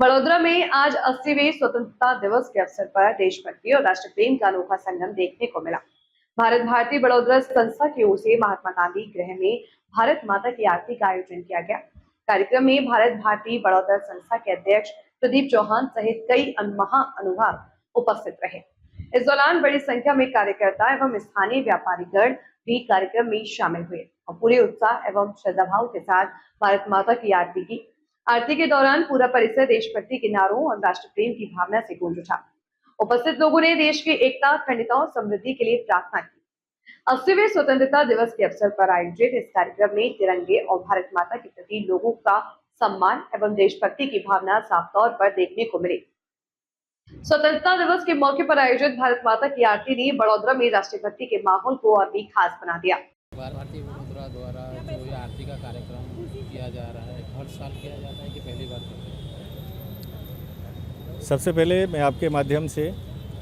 वडोदरा में आज 80वें स्वतंत्रता दिवस के अवसर पर देशभक्ति और राष्ट्र प्रेम का अनोखा संगम देखने को मिला। भारत भारती वडोदरा संस्था की ओर से महात्मा गांधी गृह में भारत माता की आरती का आयोजन किया गया। कार्यक्रम में भारत भारती वडोदरा संस्था के अध्यक्ष प्रदीप चौहान सहित कई महानुभाव उपस्थित रहे। इस दौरान बड़ी संख्या में कार्यकर्ता एवं स्थानीय व्यापारीगण भी कार्यक्रम में शामिल हुए और पूरे उत्साह एवं श्रद्धाभाव के साथ भारत माता की आरती की। आरती के दौरान पूरा परिसर देशभक्ति के नारों और राष्ट्र प्रेम की भावना से गूंज उठा। उपस्थित लोगों ने देश की एकता, अखंडता और समृद्धि के लिए प्रार्थना की। 80वें स्वतंत्रता दिवस के अवसर पर आयोजित इस कार्यक्रम में तिरंगे और भारत माता के प्रति लोगों का सम्मान एवं देशभक्ति की भावना साफ तौर पर देखने को मिली। स्वतंत्रता दिवस के मौके पर आयोजित भारत माता की आरती ने वडोदरा में राष्ट्रीय भक्ति के माहौल को और भी खास बना दिया। भारती वडोदरा द्वारा जो ये आरती का कार्यक्रम किया जा रहा है, हर साल किया जाता है कि पहली बार कर रहे हैं? सबसे पहले मैं आपके माध्यम से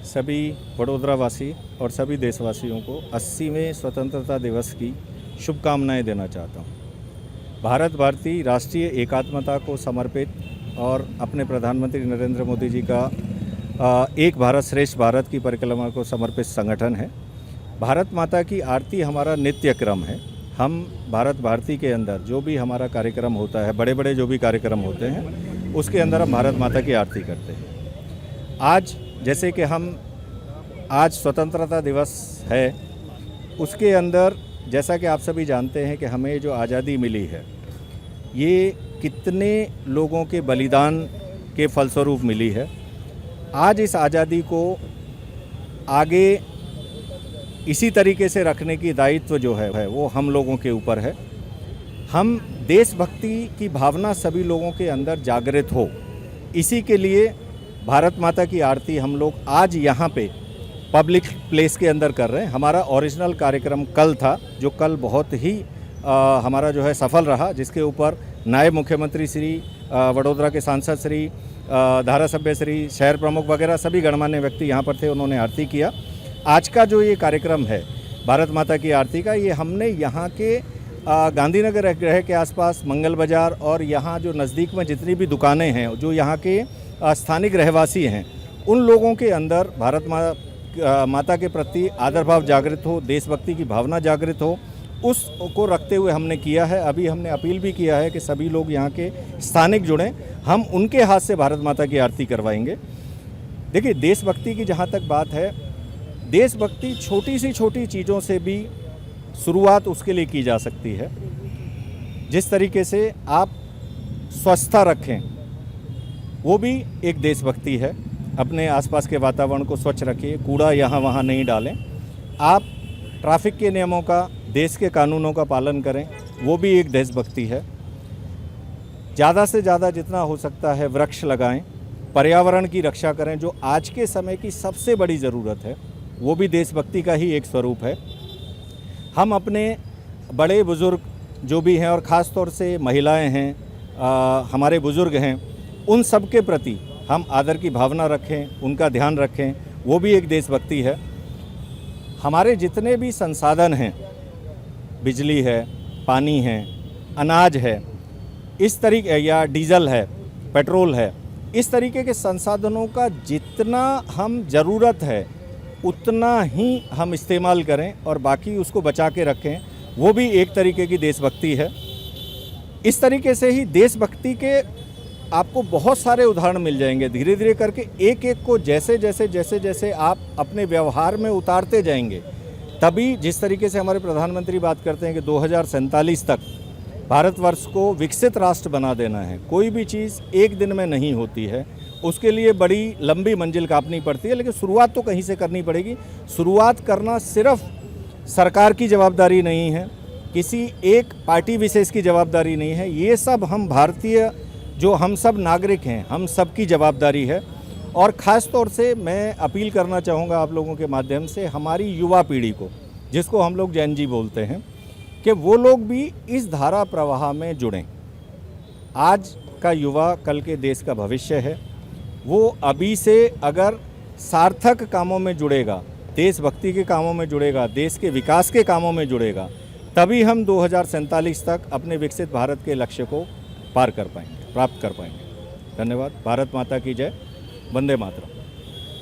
सभी वडोदरा वासी और सभी देशवासियों को 80वें स्वतंत्रता दिवस की शुभकामनाएं देना चाहता हूं। भारत भारती राष्ट्रीय एकात्मता को समर्पित और अपने प्रधानमंत्री नरेंद्र मोदी जी का एक भारत श्रेष्ठ भारत की परिक्रमा को समर्पित संगठन है। भारत माता की आरती हमारा नित्य क्रम है। हम भारत भारती के अंदर जो भी हमारा कार्यक्रम होता है, बड़े बड़े जो भी कार्यक्रम होते हैं, उसके अंदर हम भारत माता की आरती करते हैं। आज जैसे कि हम आज स्वतंत्रता दिवस है, उसके अंदर जैसा कि आप सभी जानते हैं कि हमें जो आज़ादी मिली है, ये कितने लोगों के बलिदान के फलस्वरूप मिली है। आज इस आज़ादी को आगे इसी तरीके से रखने की दायित्व जो है वो हम लोगों के ऊपर है। हम देशभक्ति की भावना सभी लोगों के अंदर जागृत हो, इसी के लिए भारत माता की आरती हम लोग आज यहाँ पे पब्लिक प्लेस के अंदर कर रहे हैं। हमारा ओरिजिनल कार्यक्रम कल था, जो कल बहुत ही हमारा जो है सफल रहा, जिसके ऊपर नायब मुख्यमंत्री श्री, वडोदरा के सांसद श्री, धारासभ्य श्री, शहर प्रमुख वगैरह सभी गणमान्य व्यक्ति यहाँ पर थे, उन्होंने आरती किया। आज का जो ये कार्यक्रम है भारत माता की आरती का, ये हमने यहाँ के गांधीनगर ग्रह के आसपास मंगल बाज़ार और यहाँ जो नज़दीक में जितनी भी दुकानें हैं, जो यहाँ के स्थानिक रहवासी हैं, उन लोगों के अंदर भारत माता के प्रति आदर भाव जागृत हो, देशभक्ति की भावना जागृत हो, उसको रखते हुए हमने किया है। अभी हमने अपील भी किया है कि सभी लोग यहाँ के स्थानिक जुड़ें, हम उनके हाथ से भारत माता की आरती करवाएंगे। देखिए, देशभक्ति की जहाँ तक बात है, देशभक्ति छोटी सी छोटी चीज़ों से भी शुरुआत उसके लिए की जा सकती है। जिस तरीके से आप स्वच्छता रखें, वो भी एक देशभक्ति है। अपने आसपास के वातावरण को स्वच्छ रखिए, कूड़ा यहाँ वहाँ नहीं डालें। आप ट्रैफिक के नियमों का, देश के कानूनों का पालन करें, वो भी एक देशभक्ति है। ज़्यादा से ज़्यादा जितना हो सकता है वृक्ष लगाएं, पर्यावरण की रक्षा करें, जो आज के समय की सबसे बड़ी ज़रूरत है, वो भी देशभक्ति का ही एक स्वरूप है। हम अपने बड़े बुज़ुर्ग जो भी हैं, और ख़ास तौर से महिलाएं हैं, हमारे बुज़ुर्ग हैं, उन सब के प्रति हम आदर की भावना रखें, उनका ध्यान रखें, वो भी एक देशभक्ति है। हमारे जितने भी संसाधन हैं, बिजली है, पानी है, अनाज है, इस तरीके, या डीजल है, पेट्रोल है, इस तरीके के संसाधनों का जितना हम ज़रूरत है उतना ही हम इस्तेमाल करें और बाकी उसको बचा के रखें, वो भी एक तरीके की देशभक्ति है। इस तरीके से ही देशभक्ति के आपको बहुत सारे उदाहरण मिल जाएंगे। धीरे धीरे करके एक एक को जैसे जैसे आप अपने व्यवहार में उतारते जाएंगे, तभी जिस तरीके से हमारे प्रधानमंत्री बात करते हैं कि 2047 तक भारतवर्ष को विकसित राष्ट्र बना देना है। कोई भी चीज़ एक दिन में नहीं होती है, उसके लिए बड़ी लंबी मंजिल काटनी पड़ती है, लेकिन शुरुआत तो कहीं से करनी पड़ेगी। शुरुआत करना सिर्फ सरकार की जवाबदारी नहीं है, किसी एक पार्टी विशेष की जवाबदारी नहीं है, ये सब हम भारतीय जो हम सब नागरिक हैं, हम सब की जवाबदारी है। और ख़ास तौर से मैं अपील करना चाहूँगा आप लोगों के माध्यम से हमारी युवा पीढ़ी को, जिसको हम लोग जैन जी बोलते हैं, कि वो लोग भी इस धारा प्रवाह में जुड़ें। आज का युवा कल के देश का भविष्य है। वो अभी से अगर सार्थक कामों में जुड़ेगा, देशभक्ति के कामों में जुड़ेगा, देश के विकास के कामों में जुड़ेगा, तभी हम 2047 तक अपने विकसित भारत के लक्ष्य को पार कर पाएंगे, प्राप्त कर पाएंगे। धन्यवाद। भारत माता की जय। वंदे मातरम।